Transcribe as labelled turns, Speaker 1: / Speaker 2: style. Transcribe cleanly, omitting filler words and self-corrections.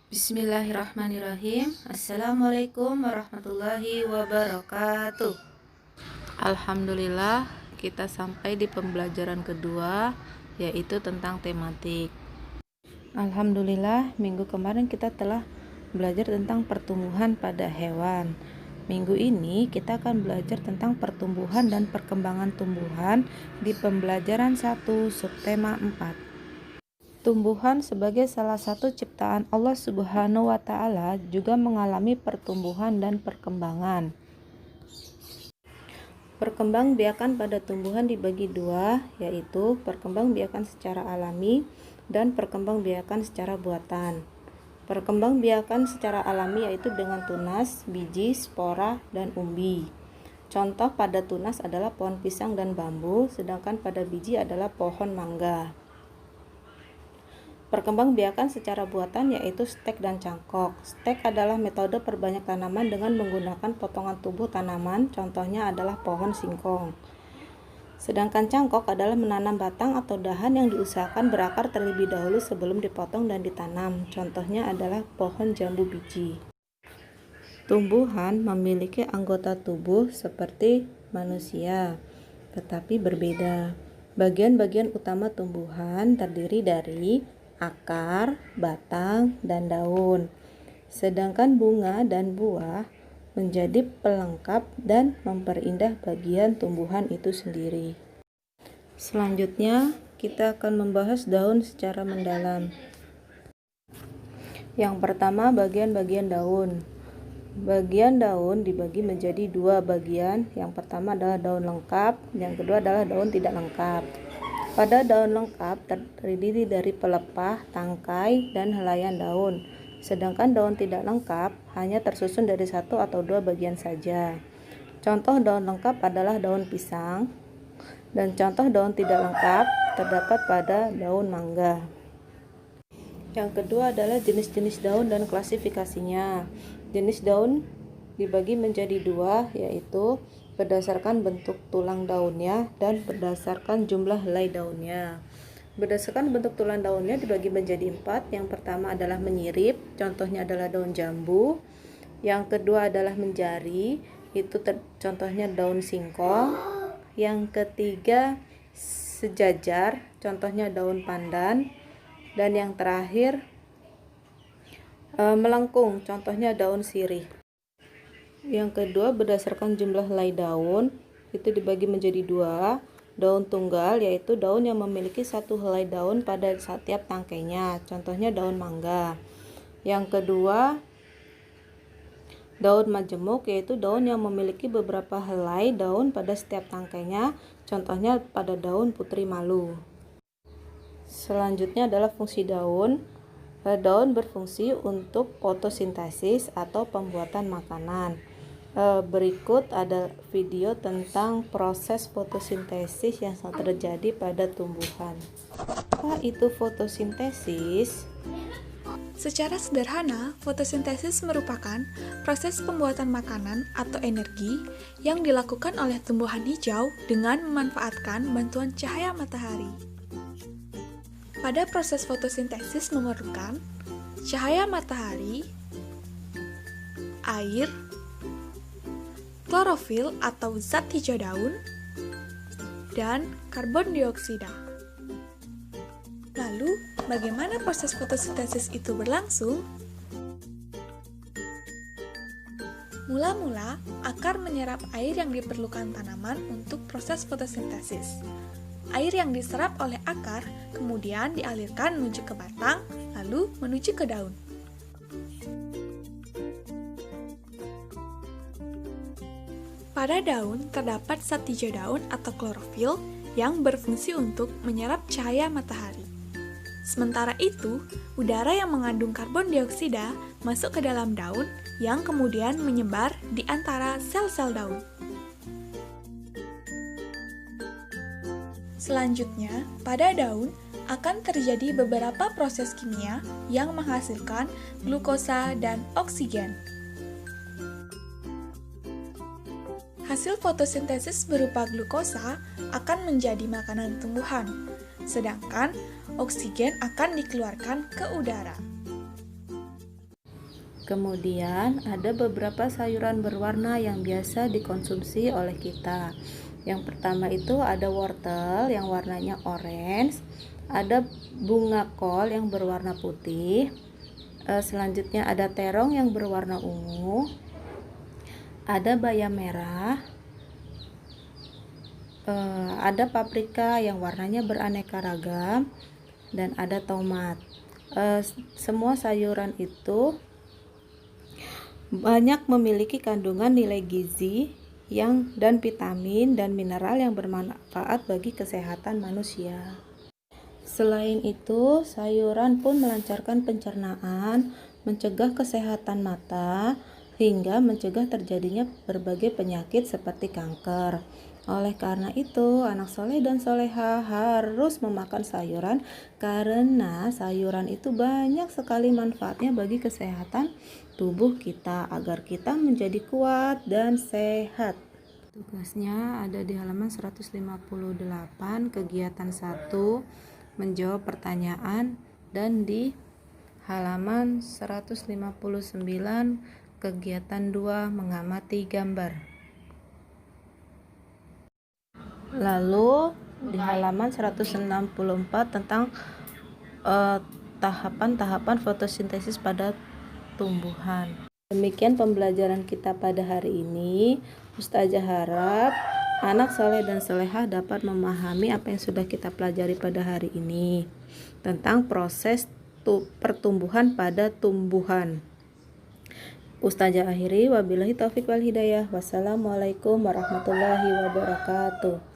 Speaker 1: Bismillahirrahmanirrahim. Assalamualaikum warahmatullahi wabarakatuh. Alhamdulillah, kita sampai di pembelajaran kedua, yaitu tentang tematik. Alhamdulillah, minggu kemarin kita telah belajar tentang pertumbuhan pada hewan. Minggu ini kita akan belajar tentang pertumbuhan dan perkembangan tumbuhan di pembelajaran 1 subtema 4. Tumbuhan sebagai salah satu ciptaan Allah Subhanahu wa Ta'ala juga mengalami pertumbuhan dan perkembangan. Perkembangbiakan pada tumbuhan dibagi dua, yaitu perkembangbiakan secara alami dan perkembangbiakan secara buatan. Perkembangbiakan secara alami yaitu dengan tunas, biji, spora, dan umbi. Contoh pada tunas adalah pohon pisang dan bambu, sedangkan pada biji adalah pohon mangga. Perkembangbiakan secara buatan yaitu stek dan cangkok. Stek adalah metode perbanyak tanaman dengan menggunakan potongan tubuh tanaman, contohnya adalah pohon singkong. Sedangkan cangkok adalah menanam batang atau dahan yang diusahakan berakar terlebih dahulu sebelum dipotong dan ditanam, contohnya adalah pohon jambu biji. Tumbuhan memiliki anggota tubuh seperti manusia, tetapi berbeda. Bagian-bagian utama tumbuhan terdiri dari akar, batang, dan daun. Sedangkan bunga dan buah menjadi pelengkap dan memperindah bagian tumbuhan itu sendiri. Selanjutnya, kita akan membahas daun secara mendalam. Yang pertama, bagian-bagian daun. Bagian daun dibagi menjadi dua bagian. Yang pertama adalah daun lengkap, yang kedua adalah daun tidak lengkap. Pada daun lengkap terdiri dari pelepah, tangkai, dan helaian daun. Sedangkan daun tidak lengkap hanya tersusun dari satu atau dua bagian saja. Contoh daun lengkap adalah daun pisang, dan contoh daun tidak lengkap terdapat pada daun mangga. Yang kedua adalah jenis-jenis daun dan klasifikasinya. Jenis daun dibagi menjadi dua, yaitu berdasarkan bentuk tulang daunnya dan berdasarkan jumlah helai daunnya. Berdasarkan bentuk tulang daunnya dibagi menjadi 4. Yang pertama adalah menyirip, contohnya adalah daun jambu. Yang kedua adalah menjari, itu contohnya daun singkong. Yang ketiga sejajar, contohnya daun pandan. Dan yang terakhir melengkung, contohnya daun sirih. Yang kedua, berdasarkan jumlah helai daun, itu dibagi menjadi dua. Daun tunggal, yaitu daun yang memiliki satu helai daun pada setiap tangkainya, contohnya daun mangga. Yang kedua, daun majemuk, yaitu daun yang memiliki beberapa helai daun pada setiap tangkainya, contohnya pada daun putri malu. Selanjutnya adalah fungsi daun. Daun berfungsi untuk fotosintesis atau pembuatan makanan. Berikut ada video tentang proses fotosintesis yang terjadi pada tumbuhan. Apa itu fotosintesis?
Speaker 2: Secara sederhana, fotosintesis merupakan proses pembuatan makanan atau energi yang dilakukan oleh tumbuhan hijau dengan memanfaatkan bantuan cahaya matahari. Pada proses fotosintesis memerlukan cahaya matahari, air, klorofil atau zat hijau daun, dan karbon dioksida. Lalu, bagaimana proses fotosintesis itu berlangsung? Mula-mula, akar menyerap air yang diperlukan tanaman untuk proses fotosintesis. Air yang diserap oleh akar kemudian dialirkan menuju ke batang, lalu menuju ke daun. Pada daun terdapat zat hijau daun atau klorofil yang berfungsi untuk menyerap cahaya matahari. Sementara itu, udara yang mengandung karbon dioksida masuk ke dalam daun yang kemudian menyebar di antara sel-sel daun. Selanjutnya, pada daun akan terjadi beberapa proses kimia yang menghasilkan glukosa dan oksigen. Hasil fotosintesis berupa glukosa akan menjadi makanan tumbuhan, sedangkan oksigen akan dikeluarkan ke udara.
Speaker 1: Kemudian ada beberapa sayuran berwarna yang biasa dikonsumsi oleh kita. Yang pertama itu ada wortel yang warnanya orange, ada bunga kol yang berwarna putih, selanjutnya ada terong yang berwarna ungu, ada bayam merah, ada paprika yang warnanya beraneka ragam, dan ada tomat. Semua sayuran itu banyak memiliki kandungan nilai gizi dan vitamin dan mineral yang bermanfaat bagi kesehatan manusia. Selain itu, sayuran pun melancarkan pencernaan, mencegah kesehatan mata, hingga mencegah terjadinya berbagai penyakit seperti kanker. Oleh karena itu, anak soleh dan soleha harus memakan sayuran karena sayuran itu banyak sekali manfaatnya bagi kesehatan tubuh kita agar kita menjadi kuat dan sehat. Tugasnya ada di halaman 158, kegiatan 1 menjawab pertanyaan, dan di halaman 159 kegiatan 2 mengamati gambar. Lalu di halaman 164 tentang tahapan-tahapan fotosintesis pada tumbuhan. Demikian pembelajaran kita pada hari ini. Ustazah harap anak soleh dan solehah dapat memahami apa yang sudah kita pelajari pada hari ini tentang proses pertumbuhan pada tumbuhan. Ustazah akhiri, wabillahi taufiq wal hidayah. Wassalamualaikum warahmatullahi wabarakatuh.